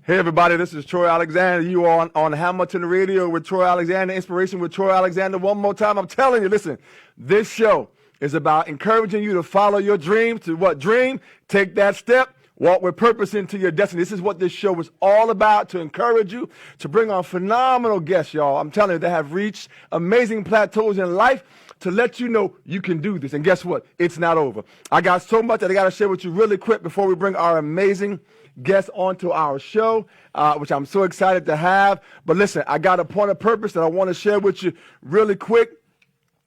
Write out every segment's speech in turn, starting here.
Hey everybody, this is Troy Alexander. You are on Hamilton Radio with Troy Alexander, Inspiration with Troy Alexander. One more time, I'm telling you, listen, this show is about encouraging you to follow your dreams. To what dream? Take that step. Walk with purpose into your destiny. This is what this show is all about, to encourage you, to bring on phenomenal guests, y'all. I'm telling you, they have reached amazing plateaus in life to let you know you can do this. And guess what? It's not over. I got so much that I got to share with you really quick before we bring our amazing guests onto our show, which I'm so excited to have. But listen, I got a point of purpose that I want to share with you really quick.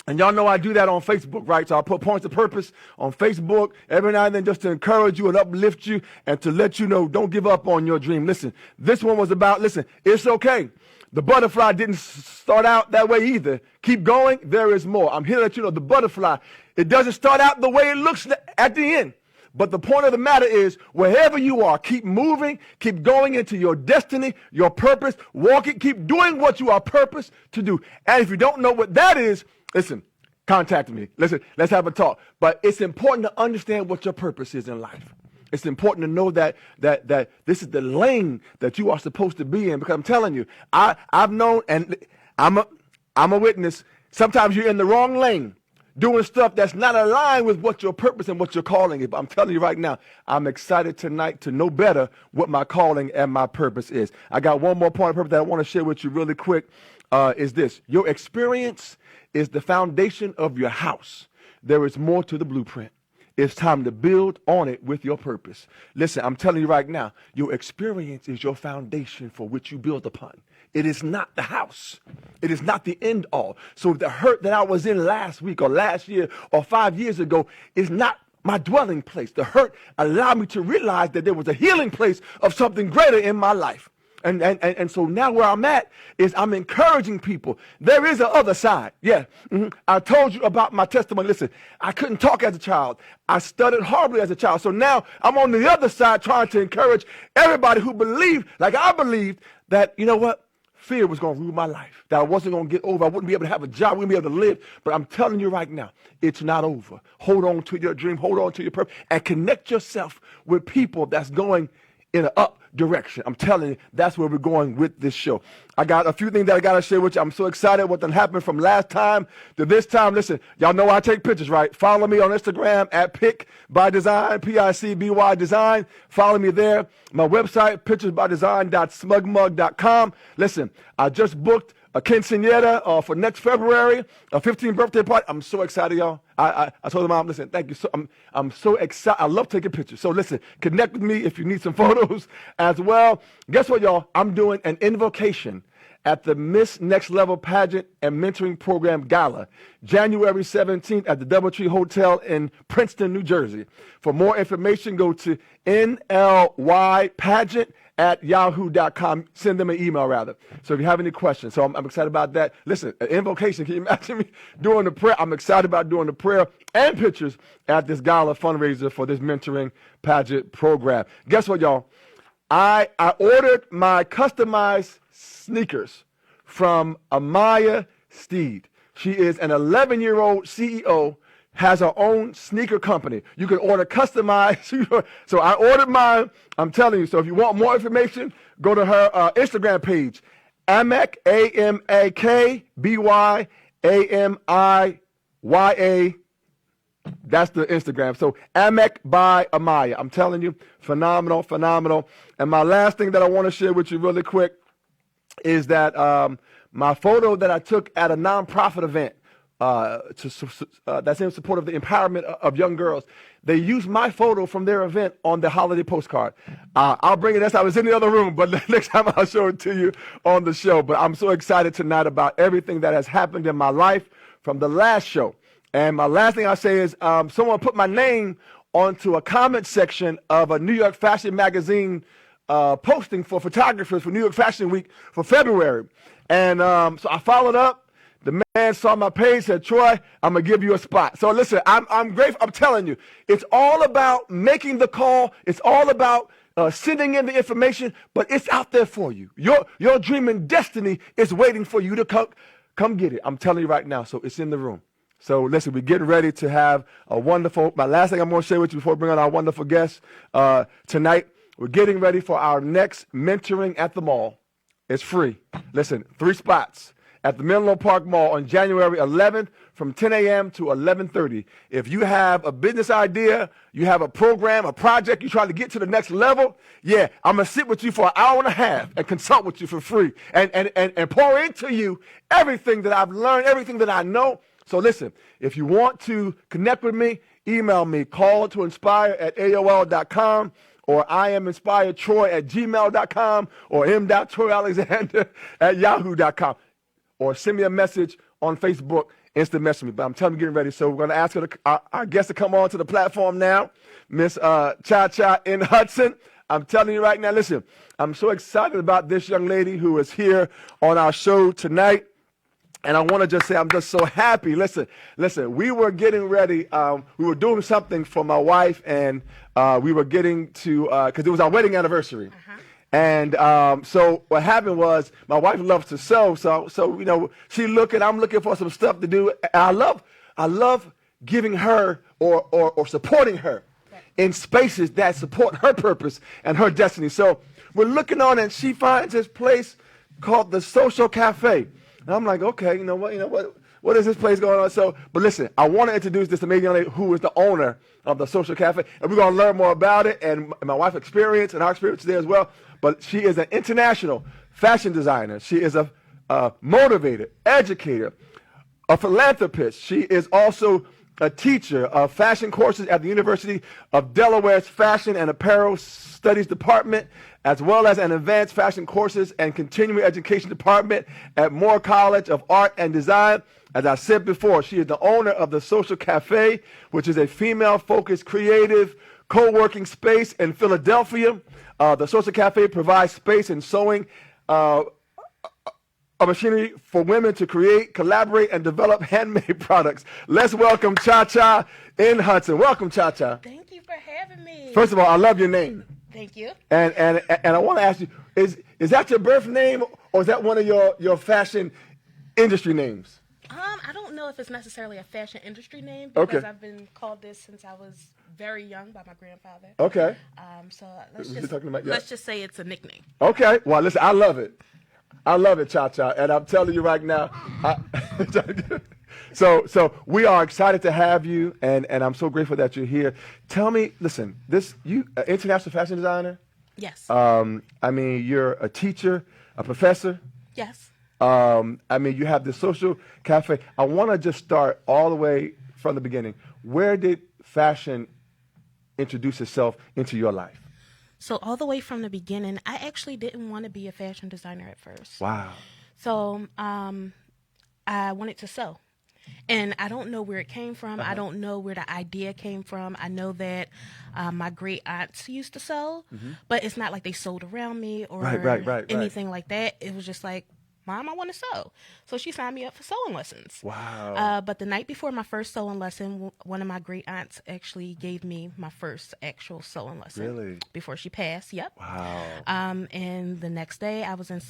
And y'all know I do that on Facebook, right? So I put points of purpose on Facebook every now and then just to encourage you and uplift you and to let you know, don't give up on your dream. Listen, this one was about, listen, it's okay. The butterfly didn't start out that way either. Keep going. There is more. I'm here to let you know the butterfly, it doesn't start out the way it looks at the end. But the point of the matter is, wherever you are, keep moving, keep going into your destiny, your purpose, walk it, keep doing what you are purposed to do. And if you don't know what that is, listen, contact me. Listen, let's have a talk. But it's important to understand what your purpose is in life. It's important to know that this is the lane that you are supposed to be in. Because I'm telling you, I've known, and I'm a witness, sometimes you're in the wrong lane, doing stuff that's not aligned with what your purpose and what your calling is. But I'm telling you right now, I'm excited tonight to know better what my calling and my purpose is. I got one more point of purpose that I want to share with you really quick, is this. Your experience is the foundation of your house. There is more to the blueprint. It's time to build on it with your purpose. Listen, I'm telling you right now, your experience is your foundation for which you build upon. It is not the house. It is not the end all. So the hurt that I was in last week or last year or 5 years ago is not my dwelling place. The hurt allowed me to realize that there was a healing place of something greater in my life. And so now where I'm at is I'm encouraging people. There is a other side. Yeah. I told you about my testimony. Listen, I couldn't talk as a child. I stuttered horribly as a child. So now I'm on the other side trying to encourage everybody who believed, like I believed, that, you know what? Fear was going to rule my life, that I wasn't going to get over. I wouldn't be able to have a job. I wouldn't be able to live. But I'm telling you right now, it's not over. Hold on to your dream. Hold on to your purpose. And connect yourself with people that's going in an up direction. I'm telling you, that's where we're going with this show. I got a few things that I got to share with you. I'm so excited what done happened from last time to this time. Listen, y'all know I take pictures, right? Follow me on Instagram at Pick by Design, PICBY Design. Follow me there. My website, picturesbydesign.smugmug.com. Listen, I just booked a quinceañera for next February, a 15th birthday party. I'm so excited, y'all. I told the mom, listen, thank you. So I'm so excited. I love taking pictures. So listen, connect with me if you need some photos as well. Guess what, y'all? I'm doing an invocation at the Miss Next Level Pageant and Mentoring Program Gala, January 17th at the Doubletree Hotel in Princeton, New Jersey. For more information, go to nlypageant@yahoo.com. Send them an email, rather. So if you have any questions, so I'm excited about that. Listen, an invocation, can you imagine me doing the prayer? I'm excited about doing the prayer and pictures at this gala fundraiser for this mentoring pageant program. Guess what, y'all? I ordered my customized sneakers from Amaya Steed. She is an 11-year-old CEO, has her own sneaker company. You can order customized. So I ordered mine. I'm telling you. So if you want more information, go to her Instagram page, Amak, AMAKBYAMIYA. That's the Instagram. So Amak by Amaya. I'm telling you, phenomenal, phenomenal. And my last thing that I want to share with you really quick is that my photo that I took at a nonprofit event that's in support of the empowerment of young girls. They used my photo from their event on the holiday postcard. I'll bring it. I was in the other room, but next time I'll show it to you on the show. But I'm so excited tonight about everything that has happened in my life from the last show. And my last thing I'll say is someone put my name onto a comment section of a New York Fashion Magazine posting for photographers for New York Fashion Week for February. And so I followed up. The man saw my page, said, Troy, I'm going to give you a spot. So listen, I'm grateful. I'm telling you, it's all about making the call. It's all about sending in the information, but it's out there for you. Your dream and destiny is waiting for you to come get it. I'm telling you right now. So it's in the room. So listen, we're getting ready to have a wonderful, my last thing I'm going to share with you before we bring on our wonderful guests tonight. we're getting ready for our next mentoring at the mall. It's free. Listen, 3 spots at the Menlo Park Mall on January 11th from 10 a.m. to 11:30. If you have a business idea, you have a program, a project, you're trying to get to the next level, yeah, I'm going to sit with you for an hour and a half and consult with you for free and pour into you everything that I've learned, everything that I know. So listen, if you want to connect with me, email me, calledtoinspire@aol.com, or inaminspiredtroy@gmail.com, or m.troyalexander@yahoo.com, or send me a message on Facebook, instant message me. But I'm telling you, getting ready. So we're going to ask our guest to come on to the platform now, Miss Cha in Hudson. I'm telling you right now, listen, I'm so excited about this young lady who is here on our show tonight. And I want to just say I'm just so happy. Listen, we were getting ready. We were doing something for my wife, and we were getting to, because it was our wedding anniversary. And so what happened was my wife loves to sew. So you know, I'm looking for some stuff to do. And I love giving her or supporting her in spaces that support her purpose and her destiny. So we're looking on, and she finds this place called the Social Cafe. And I'm like, okay, what is this place going on? So, but listen, I want to introduce this amazing young lady who is the owner of the Social Cafe, and we're going to learn more about it and my wife's experience and our experience there as well. But she is an international fashion designer. She is a motivator, educator, a philanthropist. She is also a teacher of fashion courses at the University of Delaware's Fashion and Apparel Studies Department, as well as an advanced fashion courses and continuing education department at Moore College of Art and Design. As I said before, she is the owner of the Social Cafe, which is a female-focused creative co-working space in Philadelphia. The Social Cafe provides space and sewing a machinery for women to create, collaborate, and develop handmade products. Let's welcome Cha in Hudson. Welcome, Cha. Thank you for having me. First of all, I love your name. Thank you. And I want to ask you, is that your birth name, or is that one of your fashion industry names? I don't know if it's necessarily a fashion industry name, because I've been called this since I was very young by my grandfather. Okay. So let's just say it's a nickname. Okay. Well, listen, I love it. I love it, Cha, and I'm telling you right now. So we are excited to have you, and I'm so grateful that you're here. Tell me, listen, you international fashion designer? Yes. I mean, you're a teacher, a professor. Yes. I mean, you have the Social Cafe. I want to just start all the way from the beginning. Where did fashion introduce itself into your life? So all the way from the beginning, I actually didn't want to be a fashion designer at first. Wow. So I wanted to sew. And I don't know where it came from. I don't know where the idea came from. I know that my great aunts used to sew, but it's not like they sewed around me or anything like that. It was just like, Mom, I want to sew. So she signed me up for sewing lessons. Wow. But the night before my first sewing lesson, one of my great aunts actually gave me my first actual sewing lesson. Really? Before she passed, yep. Wow. And the next day I was in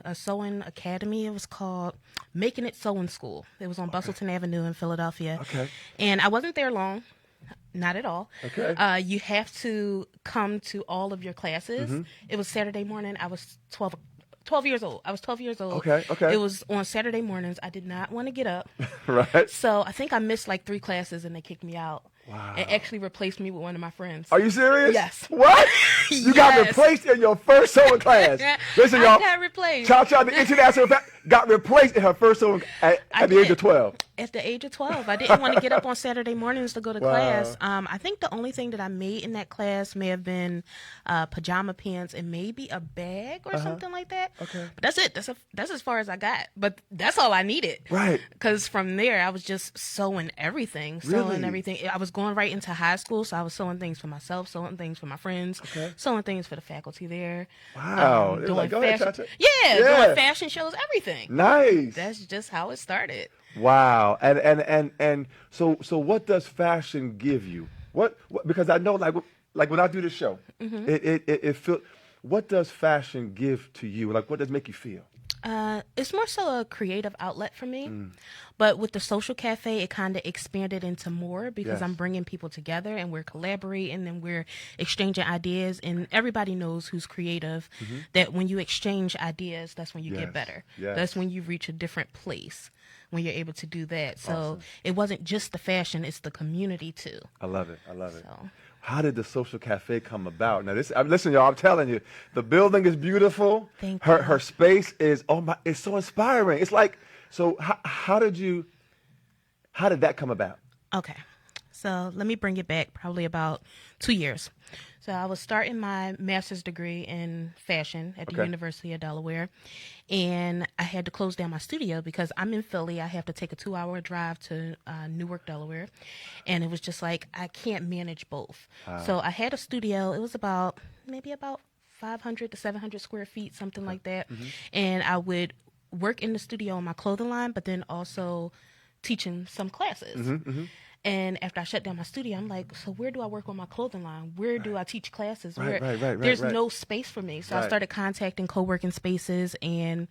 a sewing academy. It was called Making It Sewing School. It was on Bustleton Avenue in Philadelphia. Okay. And I wasn't there long. Not at all. Okay. You have to come to all of your classes. It was Saturday morning. I was 12 years old. I was 12 years old. Okay. It was on Saturday mornings. I did not want to get up. Right. So I think I missed like 3 classes and they kicked me out. Wow. And actually replaced me with one of my friends. Are you serious? Yes. What? You got replaced in your first sewing class. Listen, y'all. I got replaced. Cha, the international got replaced in her first sewing at the age of 12. At the age of 12. I didn't want to get up on Saturday mornings to go to class. I think the only thing that I made in that class may have been pajama pants and maybe a bag or something like that. Okay. But that's it. That's as far as I got. But that's all I needed. Right. Because from there, I was just sewing everything. I was going right into high school, so I was sewing things for myself, sewing things for my friends, sewing things for the faculty there. Wow. Doing doing fashion shows, everything. Nice. That's just how it started. Wow. And so what does fashion give you? What because I know like when I do this show, it feels, what does fashion give to you? Like, what does it make you feel? It's more so a creative outlet for me. But with the social cafe, it kind of expanded into more because Yes. I'm bringing people together and we're collaborating and we're exchanging ideas. And everybody knows who's creative that when you exchange ideas, that's when you Yes. get better. Yes. That's when you reach a different place when you're able to do that. So Awesome. it wasn't just the fashion, it's the community too. I love it. I love it. So. How did the social cafe come about? Now, listen, y'all. I'm telling you, the building is beautiful. Thank her you. her space is it's so inspiring. It's like, so how did that come about? Okay. So let me bring it back probably about 2 years. So I was starting my master's degree in fashion at the Okay. University of Delaware. And I had to close down my studio because I'm in Philly. I have to take a 2-hour drive to Newark, Delaware. And it was just like, I can't manage both. So I had a studio. It was maybe about 500 to 700 square feet, something like that. And I would work in the studio on my clothing line, but then also teaching some classes. And after I shut down my studio, I'm like, so where do I work on my clothing line? Where do I teach classes? Right, right, There's right. no space for me. So I Right. started contacting co-working spaces, and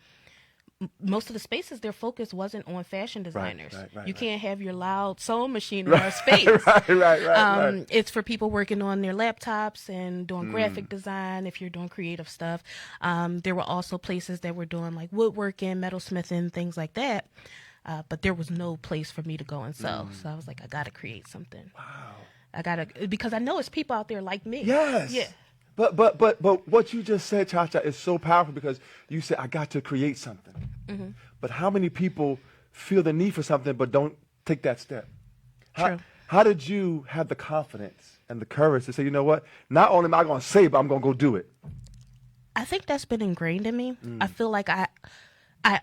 most of the spaces, their focus wasn't on fashion designers. right, You right. can't have your loud sewing machine in our space. Right. It's for people working on their laptops and doing graphic design, if you're doing creative stuff. There were also places that were doing like woodworking, metalsmithing, things like that. But there was no place for me to go and sew. So I was like, I got to create something. Wow. Because I know it's people out there like me. Yes. Yeah. But what you just said, Cha-Cha, is so powerful because you said, I got to create something. But how many people feel the need for something but don't take that step? True. How did you have the confidence and the courage to say, you know what, not only am I going to say, but I'm going to go do it? I think that's been ingrained in me. I feel like I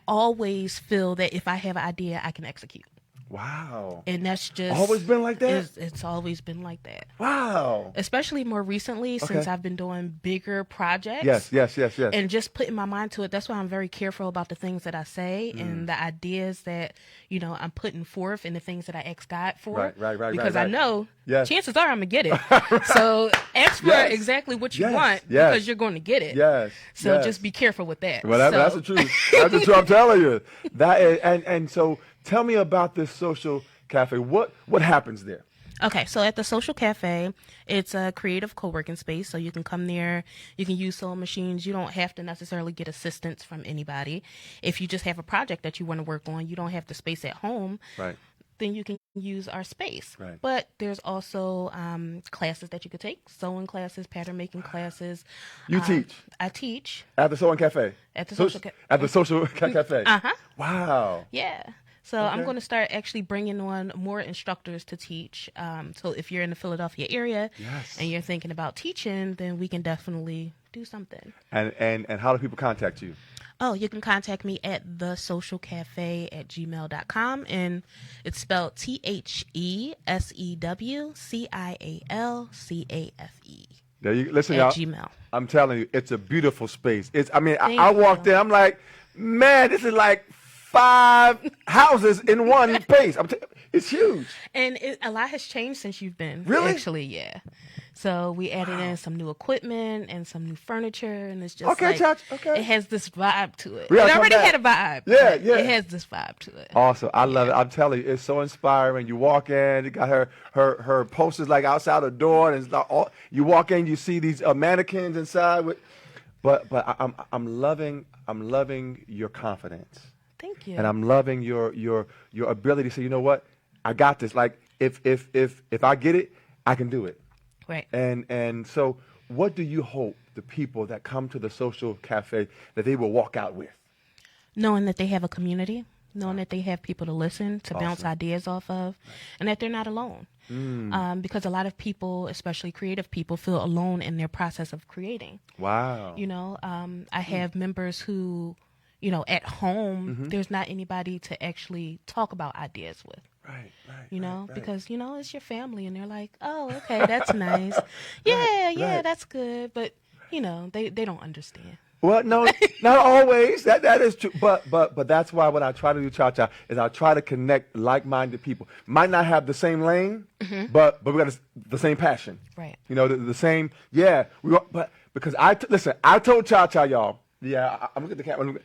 always feel that if I have an idea, I can execute. Wow. And that's just Always been like that? It's always been like that. Wow. Especially more recently since I've been doing bigger projects. Yes. And just putting my mind to it. That's why I'm very careful about the things that I say and the ideas that, I'm putting forth and the things that I ask God for. Right. Because I know Yes. chances are I'm going to get it. So ask for Yes. exactly what you Yes. want Yes. because you're going to get it. Yes. So Yes. just be careful with that. Well, that's the truth. That's the truth. I'm telling you. That is, and so tell me about this social cafe. What happens there? Okay, so at the Social Cafe, it's a creative co-working space. So you can come there, you can use sewing machines. You don't have to necessarily get assistance from anybody. If you just have a project that you want to work on, you don't have the space at home. Right. Then you can use our space. Right. But there's also classes that you could take, sewing classes, pattern making classes. You teach I teach. at the Sewing Cafe. At the Social Cafe. At the Social Cafe. Uh-huh. Wow. Yeah. So I'm going to start actually bringing on more instructors to teach. So if you're in the Philadelphia area Yes. and you're thinking about teaching, then we can definitely do something. And how do people contact you? Oh, you can contact me at thesocialcafe@gmail.com, and it's spelled THESEWCIALCAFE. There you listen, At y'all. Gmail. I'm telling you, it's a beautiful space. I Thank walked you. in. I'm like, man, this is like 5 houses in one place. It's huge. And a lot has changed since you've been. Really? Actually, yeah. So we added in some new equipment and some new furniture, and it's just Okay, like, Chach, okay. it has this vibe to it. We gotta It come already back. had a vibe. Yeah, but yeah. It has this vibe to it. Awesome. I love it. I'm telling you, it's so inspiring. You walk in, you got her posters like outside the door, and it's not all, you walk in, you see these mannequins inside but I'm loving your confidence. Thank you. And I'm loving your ability to say, you know what? I got this. Like if I get it, I can do it. Right. And so what do you hope the people that come to the Social Cafe that they will walk out with? Knowing that they have a community, knowing that they have people to listen, to bounce ideas off of, and that they're not alone. Because a lot of people, especially creative people, feel alone in their process of creating. Wow. I have members who, at home, there's not anybody to actually talk about ideas with. Right. Because, it's your family and they're like, oh, okay, that's nice. Yeah, right. that's good. But, they don't understand. Well, no, not always. That is true. But that's why what I try to do, Cha-Cha, is I try to connect like-minded people. Might not have the same lane, but we got the same passion. Right. The same. Yeah. But because I told Cha-Cha, y'all, Yeah, I'm looking at the camera.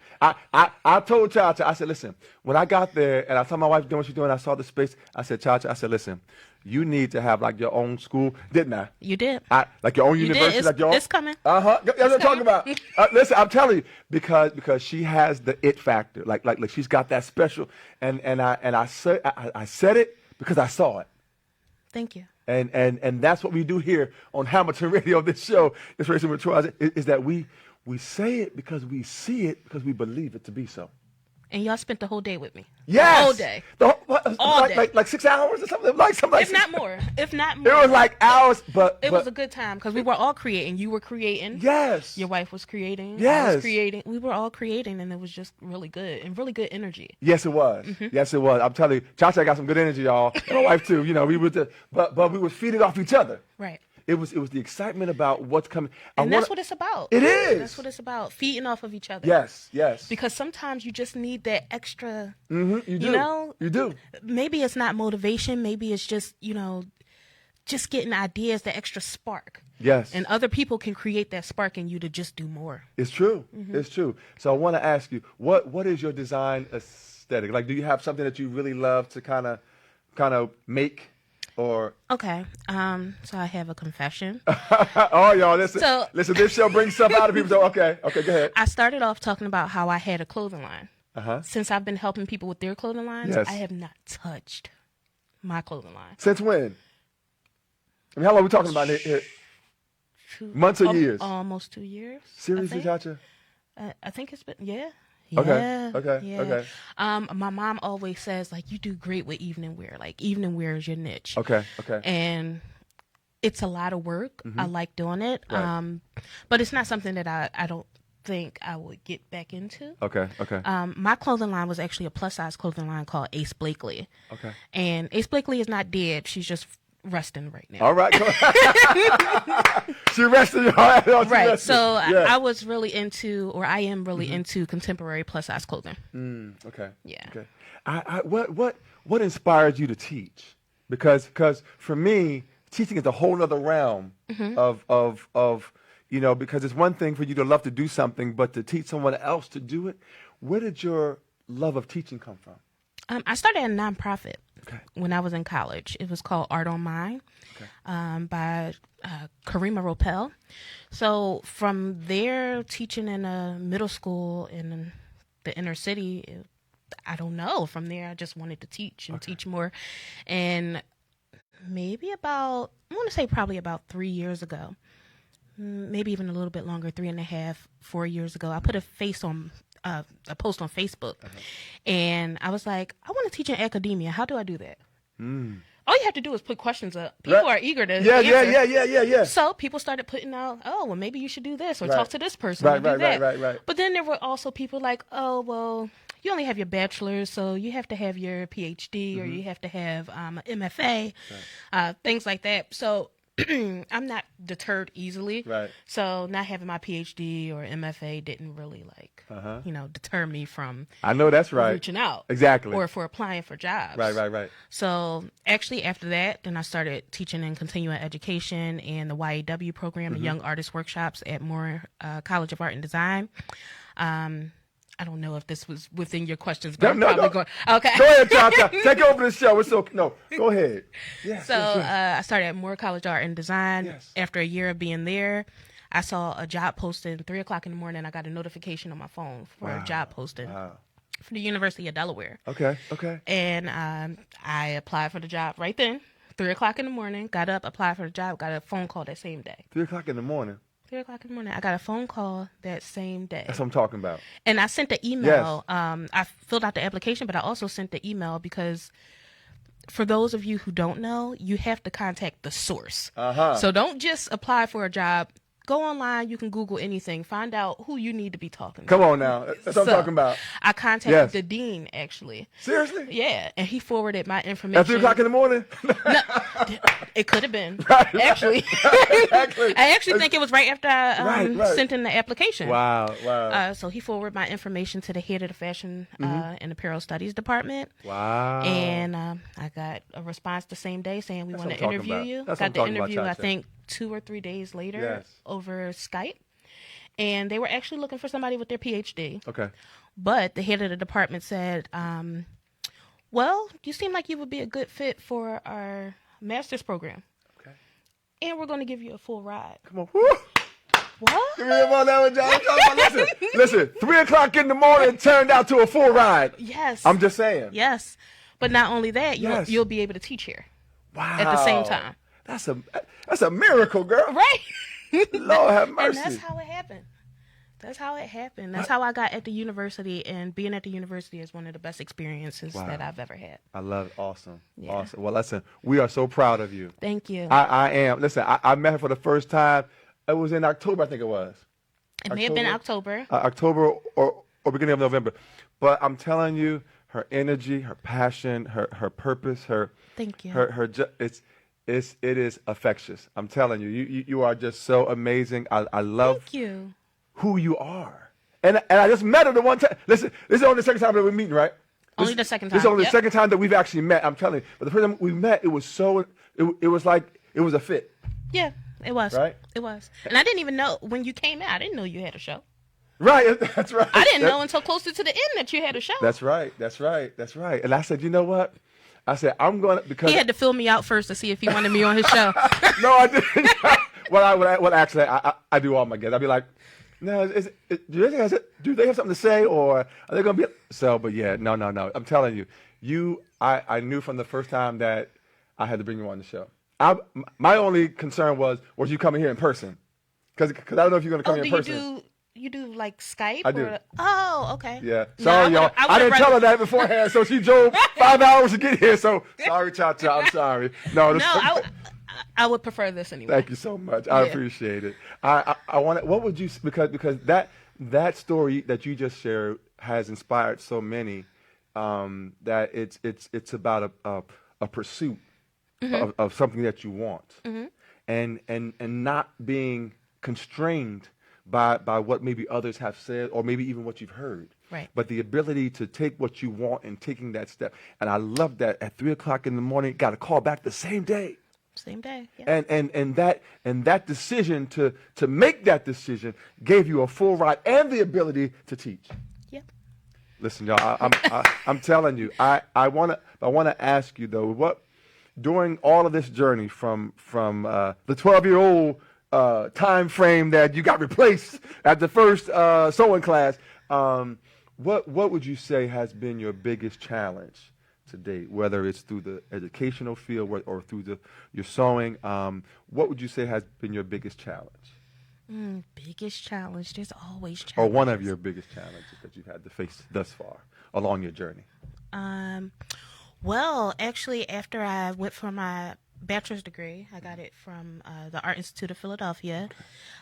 I told Chacha, I said, listen, when I got there and I saw my wife doing what she's doing, I saw the space. I said, Chacha, I said, listen, you need to have like your own school, didn't I? You did. Like your own You university, did. like your own. It's coming. That's what I'm talking about. Listen, I'm telling you, because she has the it factor, like she's got that special, and I said it because I saw it. Thank you. And that's what we do here on Hamilton Radio. This show, Inspiration with Troy, is that we say it because we see it because we believe it to be so. And y'all spent the whole day with me. Yes. The whole day. All day. Like 6 hours or something? If not more. It was like hours, but it was a good time because we were all creating. You were creating. Yes. Your wife was creating. Yes. I was creating. We were all creating, and it was just really good and really good energy. Yes, it was. Mm-hmm. Yes, it was. I'm telling you, Chacha got some good energy, y'all. And my wife too. You know, we were but we were feeding off each other. Right. It was the excitement about what's coming. And that's what it's about. It is. That's what it's about. Feeding off of each other. Yes, yes. Because sometimes you just need that extra. Mm-hmm, you do. You know? You do. Maybe it's not motivation. Maybe it's just, just getting ideas, the extra spark. Yes. And other people can create that spark in you to just do more. It's true. Mm-hmm. It's true. So I want to ask you, what is your design aesthetic? Like, do you have something that you really love to kind of make? Or okay, so I have a confession. Oh, y'all, listen, this show brings stuff out of people. So, okay, go ahead. I started off talking about how I had a clothing line. Uh-huh. Since I've been helping people with their clothing lines, yes. I have not touched my clothing line. Since when? I mean, how long are we talking about here? Months or years? Almost 2 years. Seriously, Chacha? I think it's been, yeah. Okay. My mom always says, like, you do great with evening wear. Like, evening wear is your niche. Okay. And it's a lot of work. Mm-hmm. I like doing it. Right. But it's not something that I don't think I would get back into. Okay. My clothing line was actually a plus-size clothing line called Ace Blakely. Okay. And Ace Blakely is not dead. She's just resting right now. All right. She rested. Right. Rested. So yeah. I was really into, or I am really into contemporary plus-size clothing. Okay. Yeah. Okay. What inspires you to teach? Because for me, teaching is a whole other realm of because it's one thing for you to love to do something, but to teach someone else to do it. Where did your love of teaching come from? I started a nonprofit when I was in college. It was called Art on Mind by Karima Ropel. So from there, teaching in a middle school in the inner city, I don't know. From there, I just wanted to teach and teach more. And maybe probably about 3 years ago, maybe even a little bit longer, 3.5, 4 years ago, I put a post on Facebook, and I was like, I want to teach in academia. How do I do that? All you have to do is put questions up. People are eager to answer. Yeah. So people started putting out, oh, well, maybe you should do this or talk to this person or do that. Right. But then there were also people like, oh, well, you only have your bachelor's, so you have to have your PhD or you have to have an MFA, things like that. So I'm not deterred easily. Right. So not having my PhD or MFA didn't really deter me from I know that's right. reaching out. Exactly. Or for applying for jobs. Right. So actually after that, then I started teaching in continuing education and the YAW program, the Young Artist Workshops at Moore College of Art and Design. I don't know if this was within your questions, but I'm probably going. Okay. Go ahead, Chacha. Take over the show. Go ahead. Yes, I started at Moore College of Art and Design. Yes. After a year of being there, I saw a job posting 3:00 in the morning. I got a notification on my phone for a job posting for the University of Delaware. Okay. And I applied for the job right then. 3:00 in the morning. Got up, applied for the job. Got a phone call that same day. 3:00 in the morning. 3:00 in the morning. I got a phone call that same day. That's what I'm talking about. And I sent the email. Yes. I filled out the application, but I also sent the email because for those of you who don't know, you have to contact the source. So don't just apply for a job. Go online. You can Google anything. Find out who you need to be talking to. Come on now. That's what I'm talking about. I contacted the dean, actually. Seriously? Yeah. And he forwarded my information. At 3:00 in the morning? No, it could have been. Actually. I actually think it was right after I sent in the application. Wow. So he forwarded my information to the head of the Fashion and Apparel Studies Department. Wow. And I got a response the same day saying we want to interview you. That's got what I'm the interview, about, I think, 2 or 3 days later over Skype. and they were actually looking for somebody with their PhD. Okay. But the head of the department said, well, you seem like you would be a good fit for our master's program. Okay. And we're going to give you a full ride. Come on. Woo! What? Give me a on that one, John. Listen, 3 o'clock in the morning turned out to a full ride. Yes. I'm just saying. Yes. But not only that, you'll be able to teach here. Wow. At the same time. That's a miracle, girl. Right. Lord have mercy. And that's how it happened. That's how I got at the university, and being at the university is one of the best experiences that I've ever had. I love it. Awesome. Yeah. Awesome. Well, listen, we are so proud of you. Thank you. I am. Listen, I met her for the first time. It was in October, I think it was. It may have been October. October or beginning of November. But I'm telling you, her energy, her passion, her purpose, Thank you. It is infectious. I'm telling you, you are just so amazing. I love Thank you. who you are. And I just met her the one time. Listen, this is only the second time that we're meeting, right? Only the second time. This is only the second time that we've actually met. I'm telling you. But the first time we met, it was like it was a fit. Yeah, it was. Right? It was. And I didn't even know when you came out. I didn't know you had a show. Right. That's right. I didn't know until closer to the end that you had a show. That's right. And I said, you know what? I said, I'm going to, because he had to fill me out first to see if he wanted me on his show. No, I didn't. Well, actually, I do all my guests. I'd be like, no, do they have something to say, or are they going to be so? But yeah, no. I'm telling you, I knew from the first time that I had to bring you on the show. My only concern was you coming here in person? Because I don't know if you're going to come here in person. You do like Skype? I do. Oh, okay. Yeah. Sorry, y'all. I didn't tell her that beforehand, so she drove 5 hours to get here. So sorry, Cha-Cha. I'm sorry. No, I would prefer this anyway. Thank you so much. I appreciate it. I want. What would you, because that story that you just shared has inspired so many, that it's about a pursuit of something that you want, and not being constrained by what maybe others have said, or maybe even what you've heard. Right. But the ability to take what you want and taking that step. And I love that at 3 o'clock in the morning, got a call back the same day. Same day. Yeah. And that decision to make that decision gave you a full ride and the ability to teach. Yep. Listen, y'all, I'm telling you, I want to ask you though, what during all of this journey from the 12-year-old time frame that you got replaced at the first sewing class, what would you say has been your biggest challenge to date, whether it's through the educational field or through your sewing? What would you say has been your biggest challenge? Biggest challenge? There's always challenges. Or one of your biggest challenges that you've had to face thus far along your journey? Well, actually, after I went for my bachelor's degree, I got it from the Art Institute of Philadelphia.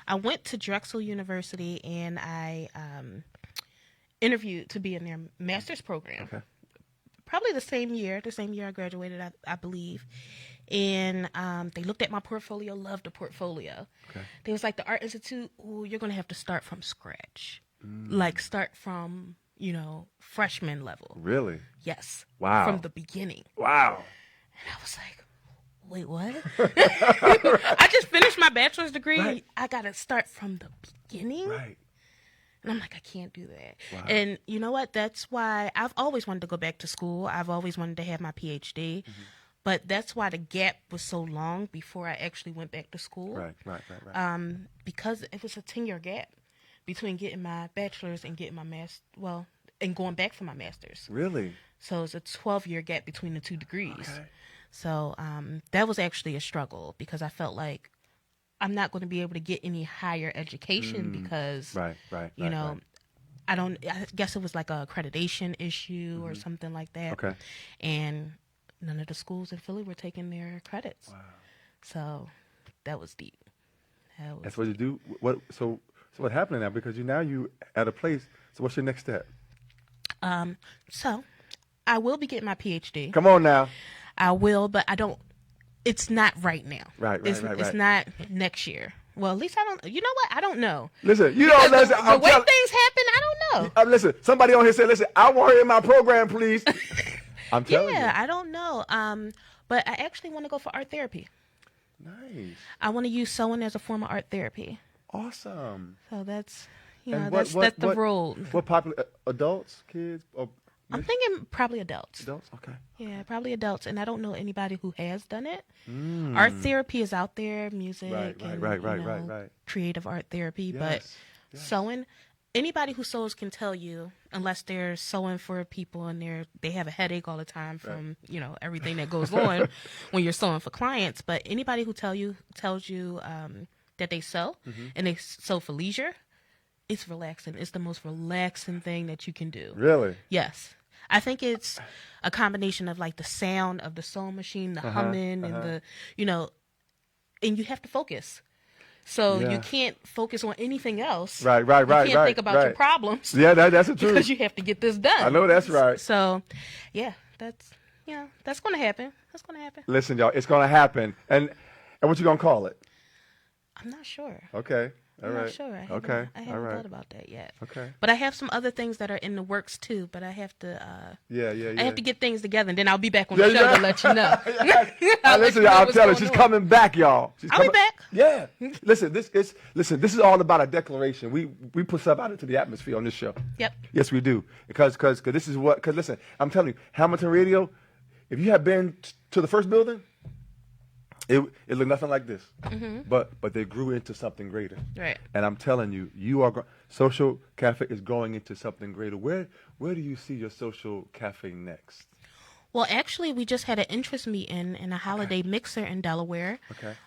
I went to Drexel University and I interviewed to be in their master's program. Okay. Probably the same year I graduated, I believe. And they looked at my portfolio, loved the portfolio. Okay. They was like, the Art Institute, you're going to have to start from scratch. Like start from, freshman level. Really? Yes. Wow. From the beginning. Wow. And I was like, wait, what? I just finished my bachelor's degree. Right. I got to start from the beginning. Right. And I'm like, I can't do that. Wow. And you know what? That's why I've always wanted to go back to school. I've always wanted to have my PhD. But that's why the gap was so long before I actually went back to school. Right. Because it was a 10-year gap between getting my bachelor's and getting my and going back for my master's. Really? So it's a 12-year gap between the two degrees. Okay. So that was actually a struggle because I felt like I'm not going to be able to get any higher education because, right. I guess it was like a accreditation issue or something like that. Okay. And none of the schools in Philly were taking their credits. Wow. So that was deep. That's what you do. So what's happening now? Because you at a place. So what's your next step? So I will be getting my PhD. Come on now. I will, but it's not right now. Right. It's not next year. Well, at least I don't. You know what? I don't know. Listen, the way things happen, I don't know. Listen, somebody on here said, "Listen, I want her in my program, please." I'm telling you. Yeah, I don't know. But I actually want to go for art therapy. Nice. I want to use sewing as a form of art therapy. Awesome. So that's, And that's the road. What popular adults, kids, or I'm thinking probably adults. adults? Okay. Yeah, probably adults. And I don't know anybody who has done it. Art therapy is out there, music, Right. creative art therapy. But sewing, anybody who sews can tell you, unless they're sewing for people and they have a headache all the time from everything that goes on when you're sewing for clients. But anybody who tells you that they sew and they sew for leisure, it's relaxing. It's the most relaxing thing that you can do. Really? Yes. I think it's a combination of like the sound of the sewing machine, the humming, and the, and you have to focus. So you can't focus on anything else. Right. You can't think about your problems. Yeah, that's the truth. Because you have to get this done. I know that's right. So, yeah, that's going to happen. That's going to happen. Listen, y'all, it's going to happen. And what you going to call it? I'm not sure. Okay. All right. I'm not sure. I haven't thought about that yet. Okay. But I have some other things that are in the works too. But I have to. I I have to get things together, and then I'll be back on the show to let you know. Listen, I'm telling you, she's coming back, y'all. I'll be back. Yeah. Listen, this is all about a declaration. We put stuff out into the atmosphere on this show. Yep. Yes, we do. Because this is what. Because listen, I'm telling you, Hamilton Radio. If you have been to the first building, it looked nothing like this, but they grew into something greater. Right. And I'm telling you, Social Cafe is growing into something greater. Where do you see your Social Cafe next? Well, actually, we just had an interest meeting in a holiday mixer in Delaware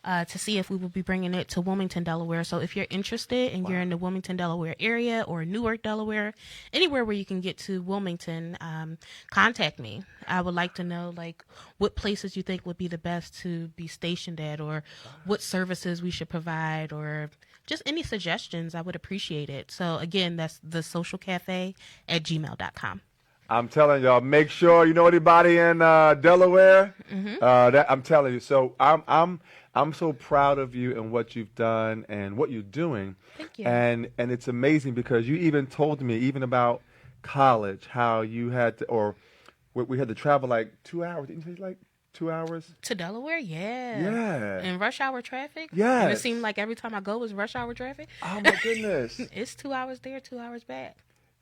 to see if we will be bringing it to Wilmington, Delaware. So if you're interested and you're in the Wilmington, Delaware area or Newark, Delaware, anywhere where you can get to Wilmington, contact me. I would like to know what places you think would be the best to be stationed at, or what services we should provide, or just any suggestions. I would appreciate it. So again, that's thesocialcafe@gmail.com. I'm telling y'all, make sure you know anybody in Delaware. I'm telling you. So I'm so proud of you and what you've done and what you're doing. Thank you. And it's amazing because you even told me even about college, how you had to, or we had to travel like 2 hours. Didn't you say like 2 hours? To Delaware, yeah. Yeah. In rush hour traffic? Yes. And it seemed like every time I go is rush hour traffic. Oh my goodness. It's 2 hours there, 2 hours back.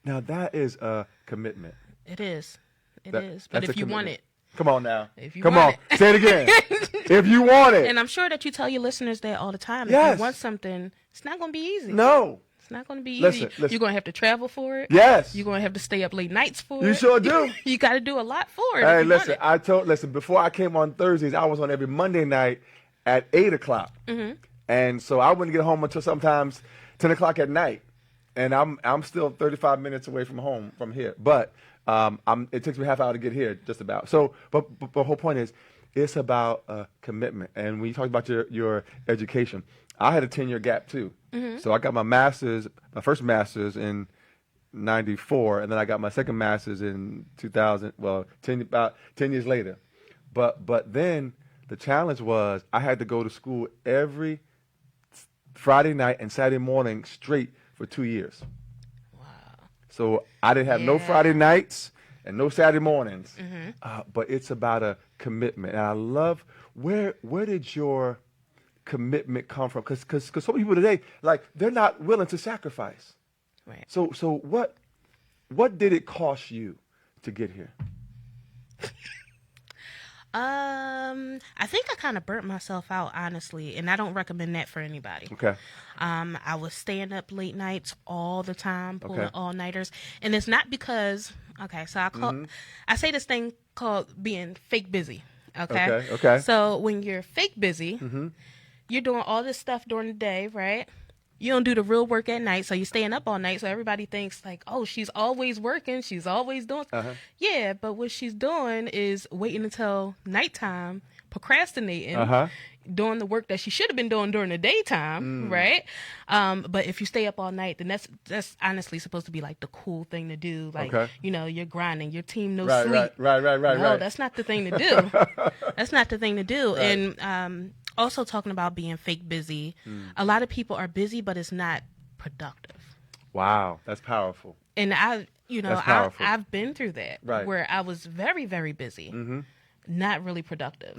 Now that is a commitment. It is. But if you want it. Come on now. Come on. Say it again. If you want it. And I'm sure that you tell your listeners that all the time. Yes. If you want something, it's not going to be easy. No. It's not going to be easy. Listen. You're going to have to travel for it. Yes. You're going to have to stay up late nights for it. You sure do. You got to do a lot for it. Hey, listen, before I came on Thursdays, I was on every Monday night at 8 o'clock. And so I wouldn't get home until sometimes 10 o'clock at night. And I'm still 35 minutes away from home from here. But it takes me half hour to get here, just about. So, but the whole point is, it's about commitment. And when you talk about your education, I had a 10-year gap too. So I got my first master's in '94, and then I got my second master's in 2000. Well, about 10 years later. But then the challenge was I had to go to school every Friday night and Saturday morning straight for 2 years. So I didn't have no Friday nights and no Saturday mornings. But it's about a commitment. And I love, where did your commitment come from? Because so many people today, they're not willing to sacrifice. Right. So what did it cost you to get here? I think I kind of burnt myself out, honestly, and I don't recommend that for anybody. Okay. I was staying up late nights all the time, pulling all-nighters, and it's not because, so I say this thing called being fake busy, Okay. So when you're fake busy, you're doing all this stuff during the day, right? You don't do the real work at night, so you're staying up all night, so everybody thinks oh, she's always working, she's always doing. Yeah, but what she's doing is waiting until nighttime, procrastinating, doing the work that she should have been doing during the daytime, right? But if you stay up all night, then that's honestly supposed to be the cool thing to do. You're grinding, your team no sleep. Right. No, that's not the thing to do. That's not the thing to do. Right. And also talking about being fake busy, a lot of people are busy, but it's not productive. Wow, that's powerful. And I've been through that, where I was very, very busy, not really productive.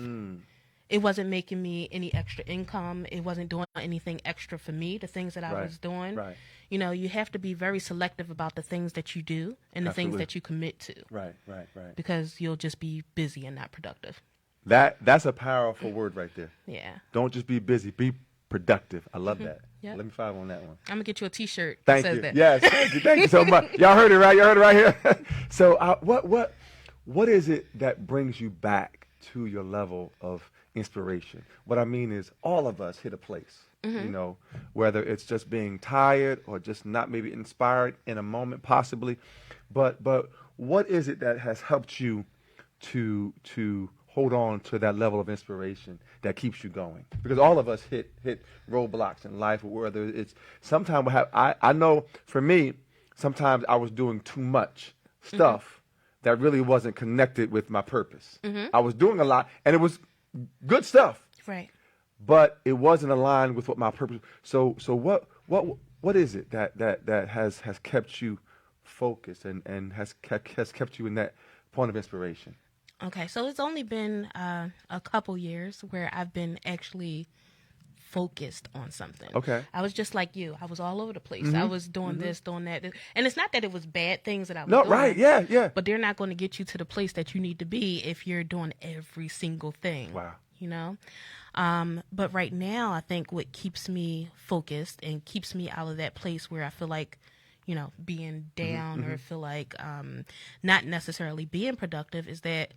it wasn't making me any extra income. It wasn't doing anything extra for me, the things that I Right. was doing. Right. You know, you have to be very selective about the things that you do and the things Absolutely. that you commit to, Right. Right. because you'll just be busy and not productive. That's a powerful word right there. Yeah. Don't just be busy. Be productive. I love that. Yep. Let me follow on that one. I'm going to get you a T-shirt Thank that says you. that. Yes. Thank you so much. Y'all heard it right. Y'all heard it right here. So, what is it that brings you back to your level of inspiration? What I mean is, all of us hit a place. You know, whether it's just being tired or just not maybe inspired in a moment, possibly. But what is it that has helped you to hold on to that level of inspiration that keeps you going? Because all of us hit roadblocks in life, whether it's sometimes I know for me, sometimes I was doing too much stuff that really wasn't connected with my purpose. I was doing a lot, and it was good stuff, Right. but it wasn't aligned with what my purpose. So what is it that has kept you focused and has kept you in that point of inspiration? Okay, so it's only been a couple years where I've been actually focused on something. Okay. I was just like you. I was all over the place. I was doing this, doing that. And it's not that it was bad things that I was No, doing. right, yeah. But they're not going to get you to the place that you need to be if you're doing every single thing. Wow. You know? But right now, I think what keeps me focused and keeps me out of that place where I feel like, you know, being down or feel like not necessarily being productive is that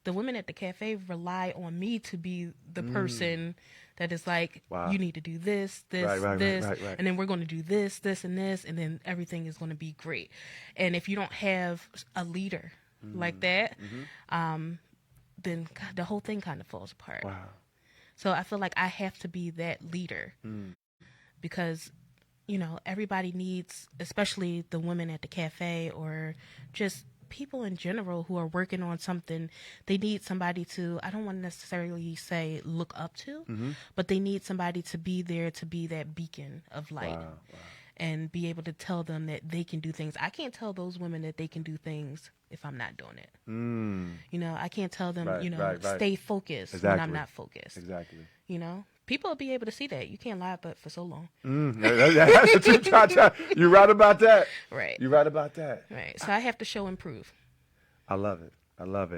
the women at the cafe rely on me to be the person that is like, Wow. you need to do this, Right, this, right. and then we're going to do this, and this, and then everything is going to be great. And if you don't have a leader like that, then the whole thing kind of falls apart. Wow. So I feel like I have to be that leader because, you know, everybody needs, especially the women at the cafe or just people in general who are working on something, they need somebody to, I don't want to necessarily say look up to, but they need somebody to be there to be that beacon of light. Wow. And be able to tell them that they can do things. I can't tell those women that they can do things if I'm not doing it. You know, I can't tell them, Right. stay focused when I'm not focused. Exactly. You know, people will be able to see that. You can't lie but for so long. That's the truth, Cha-Cha. You're right about that. Right. You're right about that. Right. So I have to show and prove. I love it.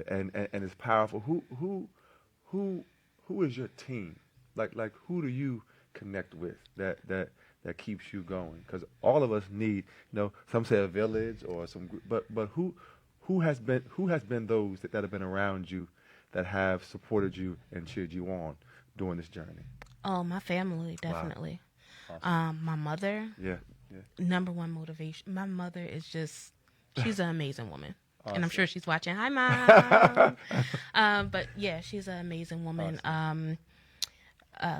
And it's powerful. Who is your team? Like who do you connect with that keeps you going? Because all of us need, you know, some say a village or some group, but who has been those that have been around you that have supported you and cheered you on during this journey? Oh, my family, definitely. Wow. Awesome. My mother, Yeah. number one motivation. My mother is just, she's an amazing woman. Awesome. And I'm sure she's watching. Hi, Mom. But yeah, she's an amazing woman. Awesome.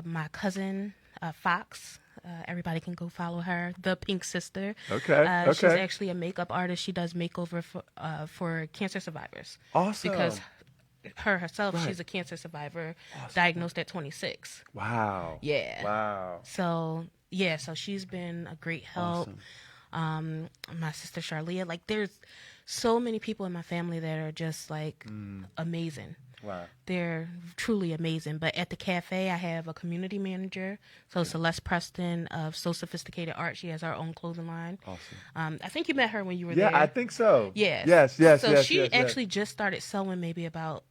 My cousin, Fox, everybody can go follow her, the Pink Sister. Okay. She's actually a makeup artist. She does makeover for cancer survivors. Awesome. Because herself, Right. she's a cancer survivor, diagnosed at 26. Wow. Yeah. Wow. So yeah, so she's been a great help. Awesome. My sister Charlia, like there's so many people in my family that are just like amazing. Wow. They're truly amazing. But at the cafe, I have a community manager. So Celeste Preston of So Sophisticated Art. She has her own clothing line. Awesome. I think you met her when you were Yeah, there. I think so. Yes. Yes. So she yes. actually just started sewing maybe about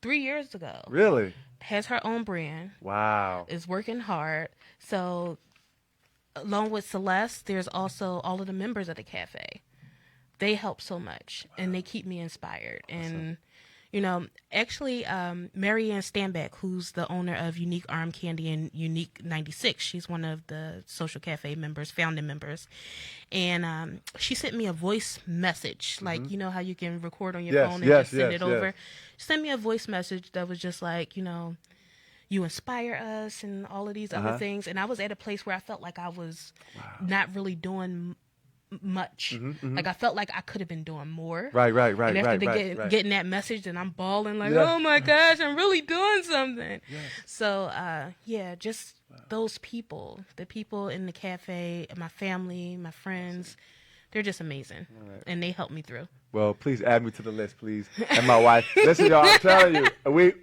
3 years ago. Really? Has her own brand. Wow. Is working hard. So along with Celeste, there's also all of the members of the cafe. They help so much, and they keep me inspired. And, you know, actually, Marianne Stanback, who's the owner of Unique Arm Candy and Unique 96, she's one of the Social Cafe members, founding members. And she sent me a voice message, like, you know how you can record on your phone and just send it over? She sent me a voice message that was just like, you know, you inspire us and all of these other things. And I was at a place where I felt like I was not really doing much. Like I felt like I could have been doing more. Right. And after getting that message, then I'm bawling like, oh my gosh, I'm really doing something. Yes. So just those people, the people in the cafe, my family, my friends, They're just amazing, and they help me through. Well, please add me to the list, please. And my wife. Listen, y'all, I'm telling you,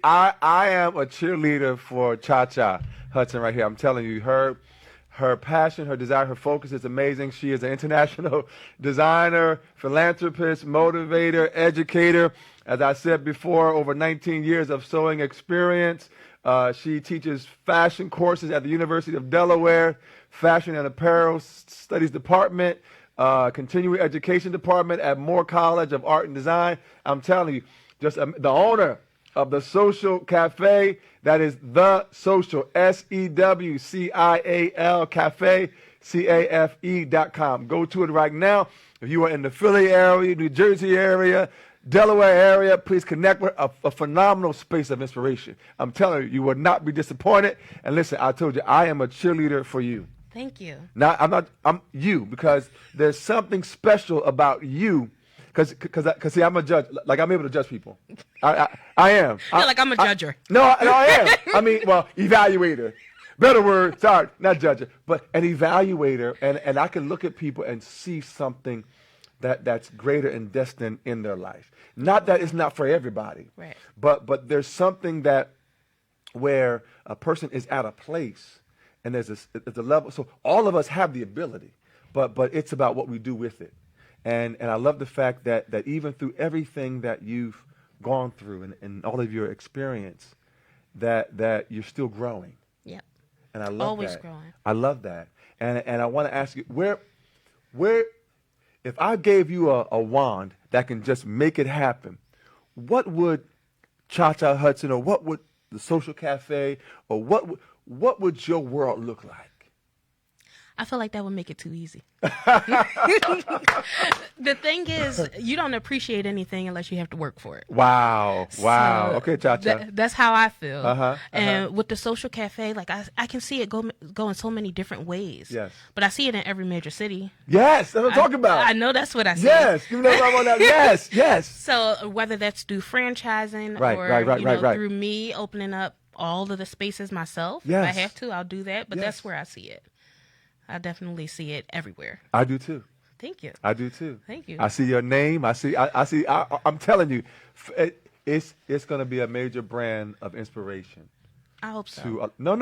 I am a cheerleader for Cha-Cha Hudson right here. I'm telling you, her passion, her desire, her focus is amazing. She is an international designer, philanthropist, motivator, educator. As I said before, over 19 years of sewing experience. She teaches fashion courses at the University of Delaware, Fashion and Apparel Studies Department, Continuing Education Department at Moore College of Art and Design. I'm telling you, just the owner of the Social Cafe, that is The Social, SEWCIAL Cafe, CAFE.com. Go to it right now. If you are in the Philly area, New Jersey area, Delaware area, please connect with a phenomenal space of inspiration. I'm telling you, you will not be disappointed. And listen, I told you, I am a cheerleader for you. Thank you. Now, I'm you, because there's something special about you. Because see, I'm a judge. Like, I'm able to judge people. I am. Like I'm a judger. No, I am. I mean, well, evaluator. Better word. Sorry, not judger, but an evaluator. And I can look at people and see something that's greater and destined in their life. Not that it's not for everybody. Right. But there's something that where a person is at a place and there's a level. So all of us have the ability, but it's about what we do with it. And I love the fact that even through everything that you've gone through and all of your experience, that you're still growing. Yep. And I love Always that. growing. I love that. And I want to ask you, where if I gave you a wand that can just make it happen, what would Cha-Cha Hudson, or what would the Social Cafe, or what would your world look like? I feel like that would make it too easy. The thing is, you don't appreciate anything unless you have to work for it. Wow. So Okay, Cha-Cha. that's how I feel. Uh-huh. And with the Social Cafe, like I can see it go in so many different ways. Yes. But I see it in every major city. Yes, that's what I'm talking about. I know that's what I see. Yes, you know what I'm talking about. Yes. So whether that's through franchising Right. through me opening up all of the spaces myself, Yes. if I have to, I'll do that. But Yes. that's where I see it. I definitely see it everywhere. I do too. Thank you. I do too. Thank you. I see your name. I see. I'm telling you, it's going to be a major brand of inspiration. I hope so. No.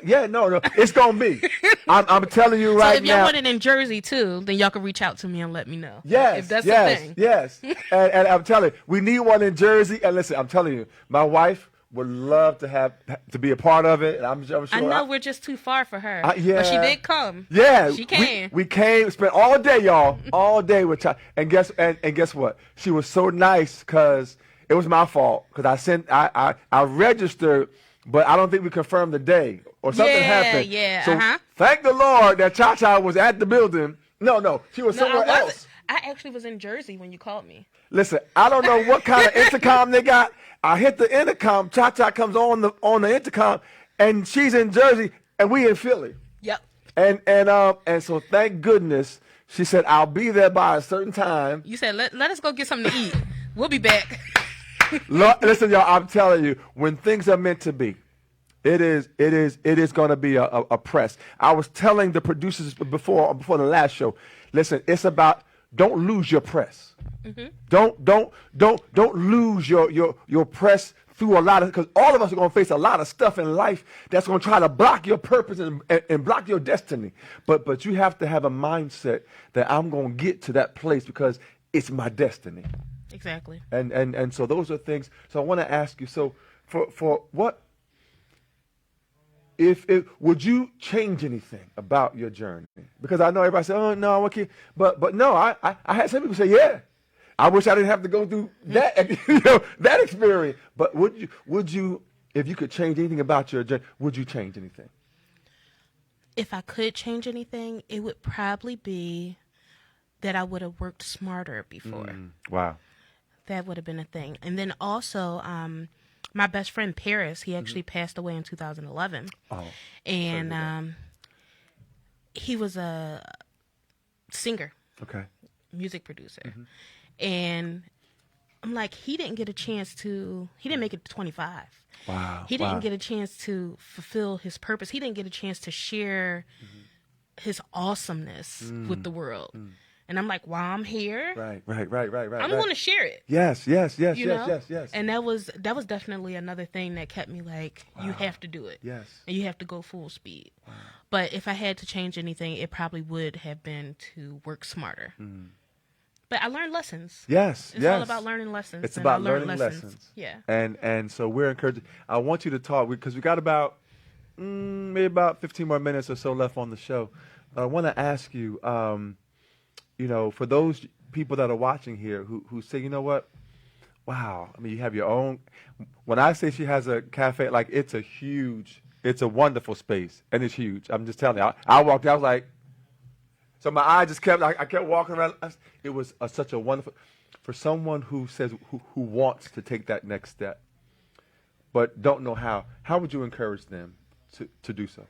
Yeah, no. It's going to be. I'm telling you right now. So if y'all want it in Jersey too, then y'all can reach out to me and let me know. Yes, if that's the thing. Yes. and I'm telling you, we need one in Jersey. And listen, I'm telling you, my wife would love to be a part of it. And I'm sure. I know we're just too far for her. Yeah. But she did come. Yeah. She came. We came, spent all day, y'all, all day with Cha. And guess what? She was so nice because it was my fault, because I registered, but I don't think we confirmed the day or something happened. Yeah. So thank the Lord that Cha was at the building. No, she was somewhere else. I actually was in Jersey when you called me. Listen, I don't know what kind of intercom they got. I hit the intercom. Cha comes on the intercom, and she's in Jersey, and we in Philly. Yep. And so thank goodness she said, I'll be there by a certain time. You said let us go get something to eat. We'll be back. Listen, y'all, I'm telling you, when things are meant to be, it is going to be a press. I was telling the producers before the last show, listen, it's about, don't lose your press. Mm-hmm. Don't lose your press through a lot of, because all of us are going to face a lot of stuff in life that's going to try to block your purpose and block your destiny. But you have to have a mindset that I'm going to get to that place because it's my destiny. Exactly. And so those are things. So I want to ask you, so for what, if would you change anything about your journey? Because I know everybody say, oh no, okay, but no, I had some people say, yeah, I wish I didn't have to go through that that experience. But would you, if you could change anything about your journey, would you change anything? If I could change anything, it would probably be that I would have worked smarter before. Wow. That would have been a thing. And then also, my best friend Paris, he actually passed away in 2011. Oh, and he was a singer, music producer. And I'm like, he didn't get a chance to, he didn't make it to 25. Wow. He didn't get a chance to fulfill his purpose. He didn't get a chance to share his awesomeness with the world. And And I'm like, while I'm here, Right. I'm going to share it. Yes. You know? Yes. And that was definitely another thing that kept me like, you have to do it. Yes. And you have to go full speed. Wow. But if I had to change anything, it probably would have been to work smarter. But I learned lessons. Yes. It's all about learning lessons. It's about learning lessons. Yeah. And so we're encouraging. I want you to talk because we got about maybe about 15 more minutes or so left on the show. I want to ask you, for those people that are watching here who say, you know what? Wow. I mean, you have your own. When I say she has a cafe, like it's a wonderful space and it's huge. I'm just telling you. I walked out, I was like, so my eye just I kept walking around. It was such a wonderful, for someone who says, who wants to take that next step, but don't know how would you encourage them to do so?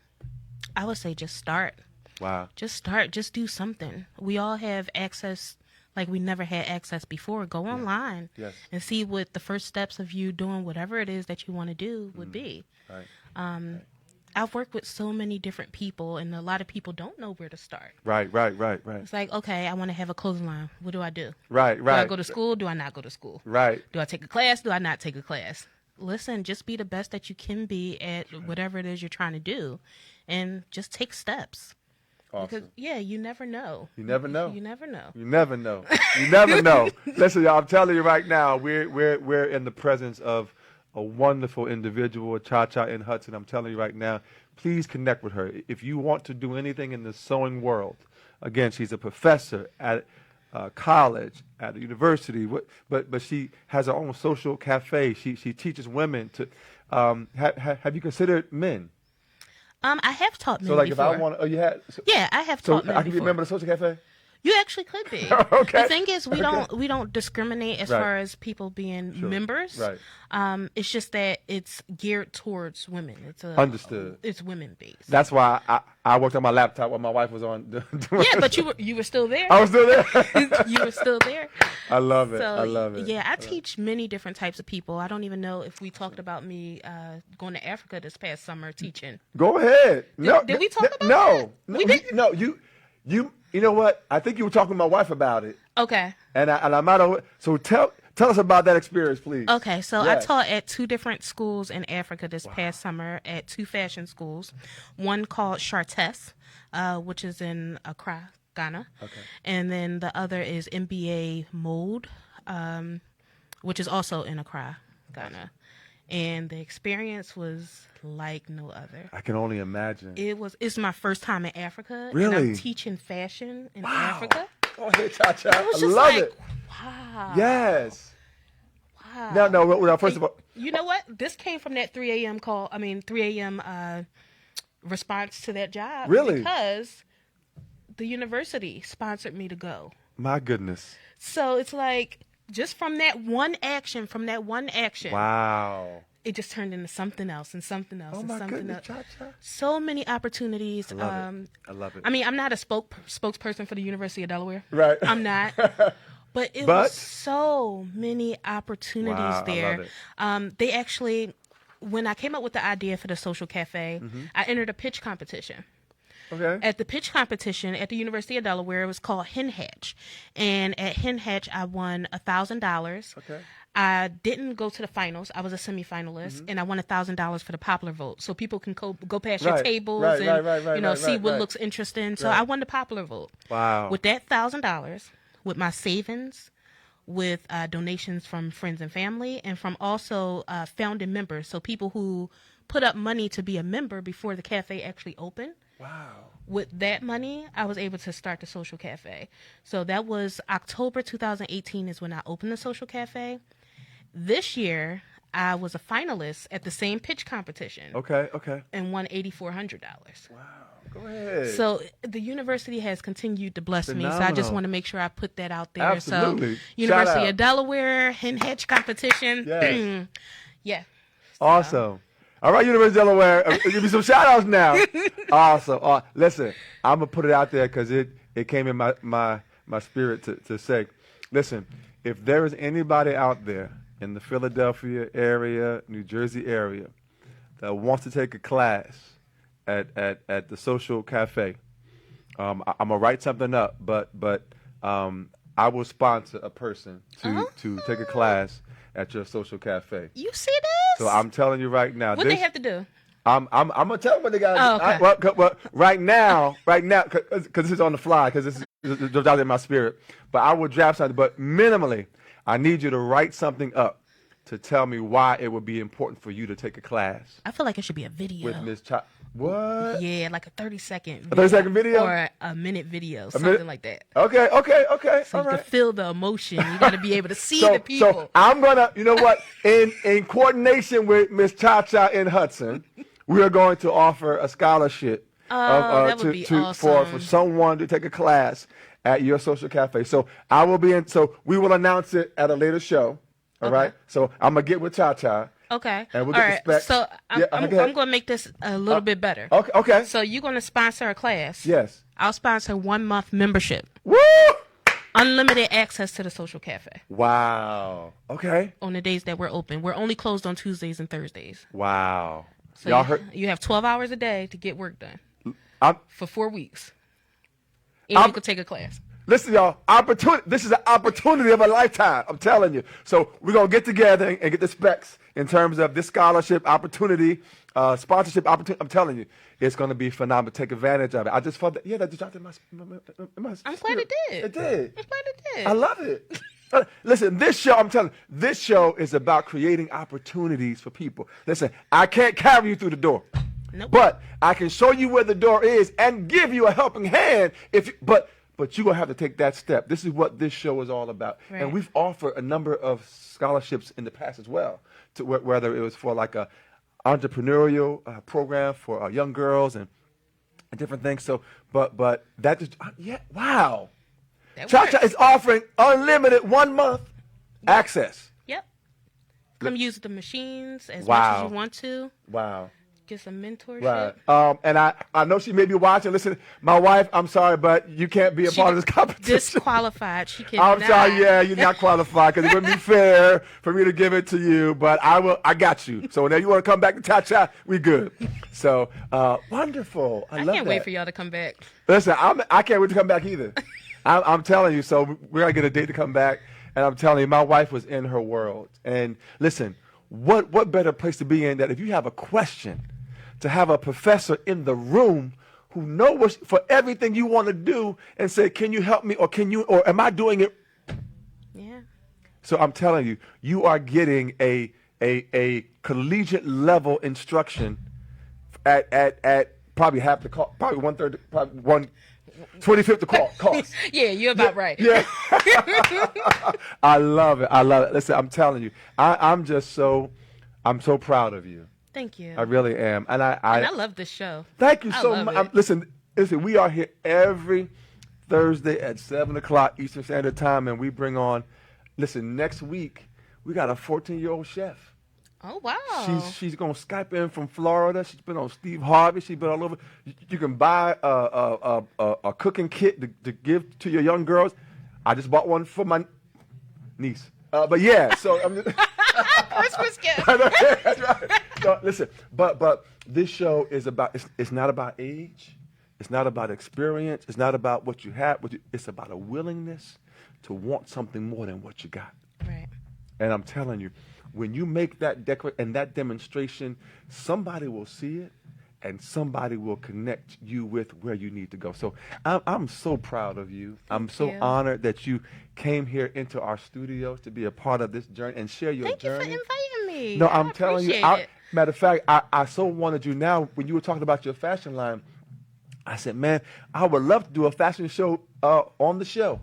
I would say just start. Wow. Just start. Just do something. We all have access like we never had access before. Go online and see what the first steps of you doing whatever it is that you want to do would be. Right. I've worked with so many different people, and a lot of people don't know where to start. Right. It's like, okay, I want to have a clothing line. What do I do? Right. Do I go to school? Do I not go to school? Right. Do I take a class? Do I not take a class? Listen, just be the best that you can be at whatever it is you're trying to do, and just take steps. Awesome. Because, you never know. You never know. You never know. You never know. You never know. Listen, y'all, I'm telling you right now, we're in the presence of a wonderful individual, Cha-Cha in Hudson. I'm telling you right now, please connect with her. If you want to do anything in the sewing world, again, she's a professor at college, at a university, but she has her own social cafe. She teaches women to. Have you considered men? I have taught men So, like, before. if I want, you had. So, Yeah, I have so taught men I can be a before. member of the social cafe. You actually could be. Okay. The thing is, we don't discriminate as far as people being members. Right. It's just that it's geared towards women. Understood. It's women based. That's why I worked on my laptop while my wife was on. Yeah, but you were still there. I was still there. You were still there. I love it. So, I love it. Yeah, I teach many different types of people. I don't even know if we talked about me going to Africa this past summer teaching. Go ahead. Did we talk about no, that? We didn't? No, you know what? I think you were talking to my wife about it. Okay. And I might have. So tell us about that experience, please. Okay, so Yes. I taught at 2 different schools in Africa this past summer, at 2 fashion schools. One called Chartres, which is in Accra, Ghana. Okay. And then the other is MBA Mode, which is also in Accra, Ghana. And the experience was like no other. I can only imagine. It's my first time in Africa. Really? And I'm teaching fashion in Africa. Go ahead, Cha-Cha. It was I just love like, it. wow. Yes. Wow. No. First of all, You know what? This came from that 3 a.m. call. 3 a.m. Response to that job. Really? Because the university sponsored me to go. my goodness. So it's like, just from that one action, Wow. it just turned into something else and something else Oh and my something goodness, else. Cha-Cha. So many opportunities. I love it. I love it. I'm not a spokesperson for the University of Delaware. Right. I'm not. But it was so many opportunities Wow, there. I love it. They actually, when I came up with the idea for the social cafe, Mm-hmm. I entered a pitch competition. Okay. At the pitch competition at the University of Delaware, it was called Hen Hatch. And at Hen Hatch, I won $1,000. Okay. I didn't go to the finals. I was a semifinalist, and I won $1,000 for the popular vote. So people can go past your Right, tables right, and right, see what right. looks interesting. So Right. I won the popular vote. Wow. With that $1,000, with my savings, with donations from friends and family, and from also founding members. So people who put up money to be a member before the cafe actually opened. Wow. With that money, I was able to start the social cafe. So that was October 2018 is when I opened the social cafe. This year, I was a finalist at the same pitch competition. Okay. And won $8,400. Wow. Go ahead. So the university has continued to bless me. So I just Phenomenal. want to make sure I put that out there. Absolutely. So Shout University out. of Delaware, Hen Hatch competition. Yes. Yeah. Awesome. All right, University of Delaware. Give me some shout outs now. Awesome. Listen, I'm going to put it out there because it came in my spirit to say, listen, if there is anybody out there in the Philadelphia area, New Jersey area, that wants to take a class at the social cafe, I'm going to write something up, but I will sponsor a person to take a class at your social cafe. You see this? So I'm telling you right now. What they have to do? I'm gonna tell them what they got. Oh, okay. Well, right now, because this is on the fly, because this is out in my spirit. But I will draft something. But minimally, I need you to write something up to tell me why it would be important for you to take a class. I feel like it should be a video. With Miss What? Yeah, like a 30-second video. A 30-second video? Or a minute video, something like that. Okay. So all you right. can feel the emotion. You got to be able to see the people. So I'm going to, you know what, in coordination with Miss Cha-Cha in Hudson, we are going to offer a scholarship that would be awesome. for someone to take a class at your social cafe. So I will be in, so we will announce it at a later show. All right. So I'm going to get with Cha-Cha. Okay. And we'll get the specs. So I'm going to make this a little bit better. Okay. So you're going to sponsor a class. Yes. I'll sponsor 1 month membership. Woo! Unlimited access to the social cafe. Wow. Okay. On the days that we're open. We're only closed on Tuesdays and Thursdays. Wow. So y'all heard? You have 12 hours a day to get work done. For 4 weeks. And you could take a class. Listen, y'all, this is an opportunity of a lifetime, I'm telling you. So we're going to get together and get the specs in terms of this scholarship opportunity, sponsorship opportunity. I'm telling you, it's going to be phenomenal. Take advantage of it. I just felt that, that just dropped in my I'm glad it did. It did. I'm glad it did. I love it. Listen, I'm telling you, this show is about creating opportunities for people. Listen, I can't carry you through the door. Nope. But I can show you where the door is and give you a helping hand but you're going to have to take that step. This is what this show is all about. Right. And we've offered a number of scholarships in the past as well, to whether it was for like a entrepreneurial program for young girls and different things. So, but that just, wow. Cha-Cha is offering unlimited 1 month access. Yep. Come use the machines as much as you want to. Wow. Get some mentorship. Right. And I know she may be watching. Listen, my wife, I'm sorry, but you can't be a part of this competition. Disqualified. She cannot. I'm sorry, you're not qualified because it wouldn't be fair for me to give it to you, but I got you. So whenever you want to come back to Cha-Cha, we good. So, wonderful. I love that. Can't wait for y'all to come back. Listen, I can't wait to come back either. I'm telling you, so we're going to get a date to come back, and I'm telling you, my wife was in her world. And listen, what better place to be in that if you have a question, to have a professor in the room who knows for everything you want to do and say, can you help me, or am I doing it? Yeah. So I'm telling you, you are getting a collegiate level instruction at probably half the cost, probably 1/3, probably 1/25 the cost. Yeah, you're about right. Yeah. I love it. Listen, I'm telling you, I'm so proud of you. Thank you. I really am. And I love this show. Thank you so much. Listen, we are here every Thursday at 7 o'clock Eastern Standard Time, and we bring on, next week, we got a 14-year-old chef. Oh, wow. She's going to Skype in from Florida. She's been on Steve Harvey. She's been all over. You can buy a cooking kit to give to your young girls. I just bought one for my niece. But yeah, so I'm just... Christmas gift. That's right. So, listen, but this show is about, it's not about age. It's not about experience. It's not about what you have. It's about a willingness to want something more than what you got. Right. And I'm telling you, when you make that that demonstration, somebody will see it and somebody will connect you with where you need to go. So I'm so proud of you. I'm so honored that you came here into our studios to be a part of this journey and share your journey. Thank you for inviting me. No, I'm telling you. It. Matter of fact, I so wanted you now when you were talking about your fashion line. I said, man, I would love to do a fashion show on the show.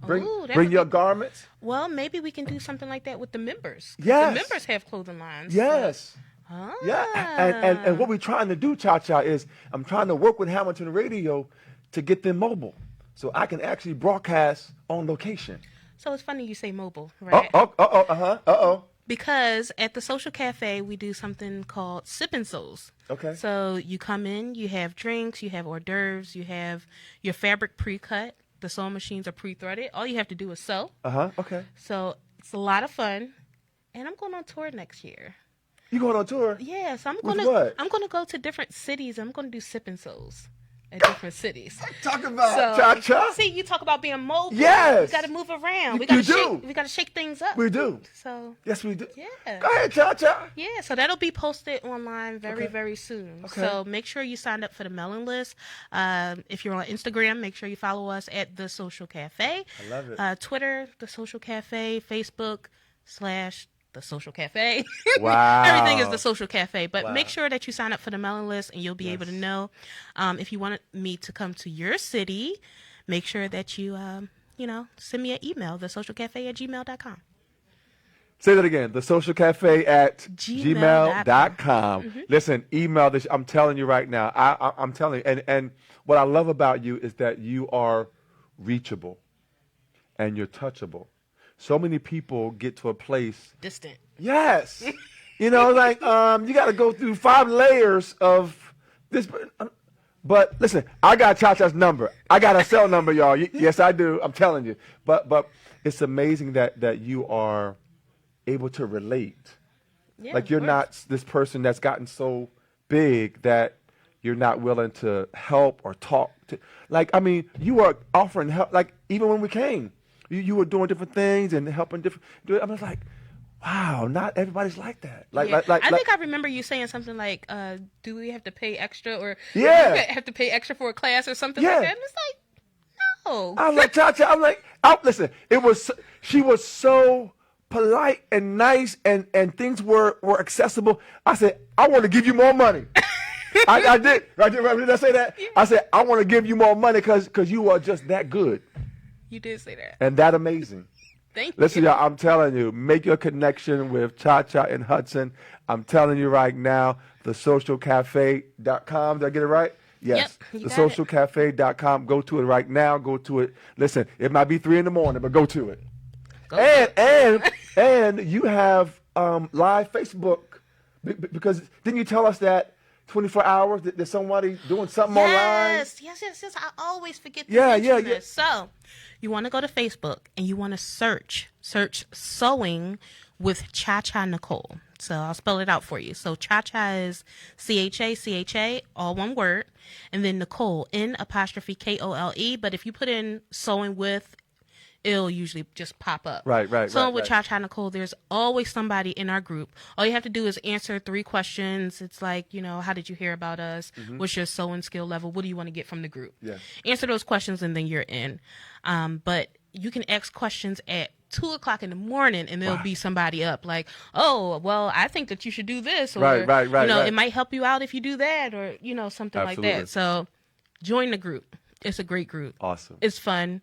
Bring your garments. Well, maybe we can do something like that with the members. Yes. The members have clothing lines. Yes. Ah. Yeah. And what we're trying to do, Cha-Cha, is I'm trying to work with Hamilton Radio to get them mobile so I can actually broadcast on location. So it's funny you say mobile, right? Because at the Social Cafe, we do something called Sip and Souls. Okay. So you come in, you have drinks, you have hors d'oeuvres, you have your fabric pre-cut. The sewing machines are pre-threaded. All you have to do is sew. Okay. So it's a lot of fun. And I'm going on tour next year. You going on tour? Yes, I'm going to go to different cities. I'm going to do Sip and Souls at different cities. Talk about cha-cha. See, you talk about being mobile. Yes. We got to move around. You do. We got to shake things up. We do. So. Yes, we do. Yeah. Go ahead, cha-cha. Yeah, so that'll be posted online very soon. Okay. So make sure you sign up for the mailing list. If you're on Instagram, make sure you follow us at The Social Cafe. I love it. Twitter, The Social Cafe. Facebook / The Social Cafe. Wow. Everything is The Social Cafe. But Wow. make sure that you sign up for the mailing list, and you'll be able to know if you want me to come to your city. Make sure that you, send me an email, thesocialcafe@gmail.com. Say that again. thesocialcafe@gmail.com. Mm-hmm. Listen, email this. I'm telling you right now. I'm telling you. And what I love about you is that you are reachable and you're touchable. So many people get to a place. Distant. Yes. You got to go through 5 layers of this. But listen, I got Cha-Cha's number. I got her cell number, y'all. Yes, I do. I'm telling you. But it's amazing that you are able to relate. Yeah, like you're not this person that's gotten so big that you're not willing to help or talk to. Like, I mean, you are offering help. Like, even when we came, you were doing different things and helping different. I was like, wow, not everybody's like that. I think I remember you saying something like, do we have to pay extra or do we have to pay extra for a class or something like that? And it's like, no. I'm like, Cha-Cha, listen, she was so polite and nice and things were accessible. I said, I want to give you more money. I did. Did I say that? Yeah. I said, I want to give you more money because you are just that good. You did say that. And that amazing. Thank you. Listen, y'all, I'm telling you, make your connection with Cha-Cha in Hudson. I'm telling you right now, thesocialcafe.com. Did I get it right? Yes. Yep, thesocialcafe.com. Go to it right now. Go to it. Listen, it might be 3 a.m, but go to it. And you have live Facebook because didn't you tell us that 24 hours that there's somebody doing something online? Yes. I always forget to mention this. So you want to go to Facebook and you want to search sewing with Cha-Cha Nicole. So I'll spell it out for you. So Cha-Cha is CHA, all one word, and then Nicole, N''KOLE. But if you put in sewing with, it'll usually just pop up. Right. So with Cha-Cha Nicole, there's always somebody in our group. All you have to do is answer 3 questions. It's like, how did you hear about us? Mm-hmm. What's your sewing skill level? What do you want to get from the group? Yeah. Answer those questions and then you're in. But you can ask questions at 2:00 in the morning and there'll be somebody up like, oh, well, I think that you should do this. Or, right. It might help you out if you do that or, something like that. So join the group. It's a great group. Awesome. It's fun.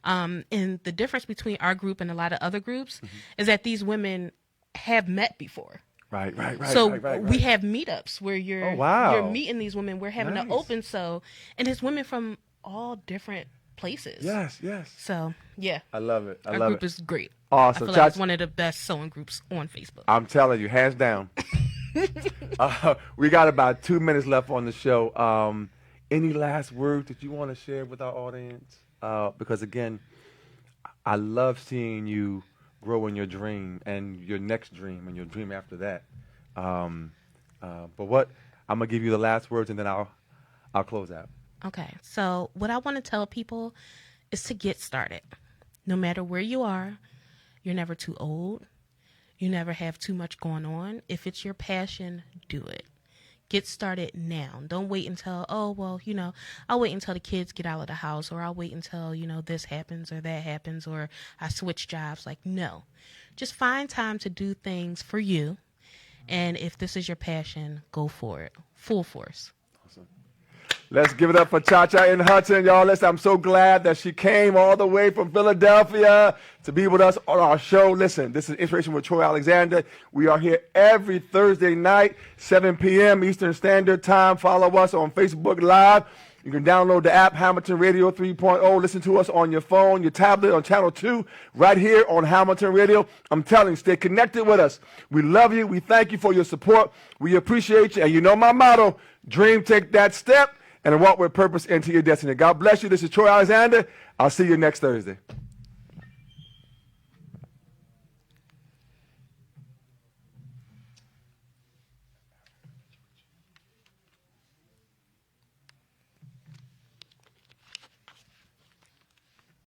And the difference between our group and a lot of other groups is that these women have met before. Right. So we have meetups where you're meeting these women. We're having an open and it's women from all different places. Yes. So, yeah. I love it. Our group is great. Awesome. I feel like it's one of the best sewing groups on Facebook. I'm telling you, hands down. We got about 2 minutes left on the show. Any last words that you want to share with our audience? Because again, I love seeing you grow in your dream and your next dream and your dream after that. But I'm gonna give you the last words and then I'll close out. Okay. So what I want to tell people is to get started. No matter where you are, you're never too old. You never have too much going on. If it's your passion, do it. Get started now. Don't wait until, I'll wait until the kids get out of the house or I'll wait until, this happens or that happens or I switch jobs. Like, no. Just find time to do things for you. And if this is your passion, go for it. Full force. Awesome. Let's give it up for Cha-Cha in Hudson, y'all. Listen, I'm so glad that she came all the way from Philadelphia to be with us on our show. Listen, this is Inspiration with Troy Alexander. We are here every Thursday night, 7 p.m. Eastern Standard Time. Follow us on Facebook Live. You can download the app, Hamilton Radio 3.0. Listen to us on your phone, your tablet, on Channel 2, right here on Hamilton Radio. I'm telling you, stay connected with us. We love you. We thank you for your support. We appreciate you. And you know my motto, dream, take that step, and walk with purpose into your destiny. God bless you. This is Troy Alexander. I'll see you next Thursday.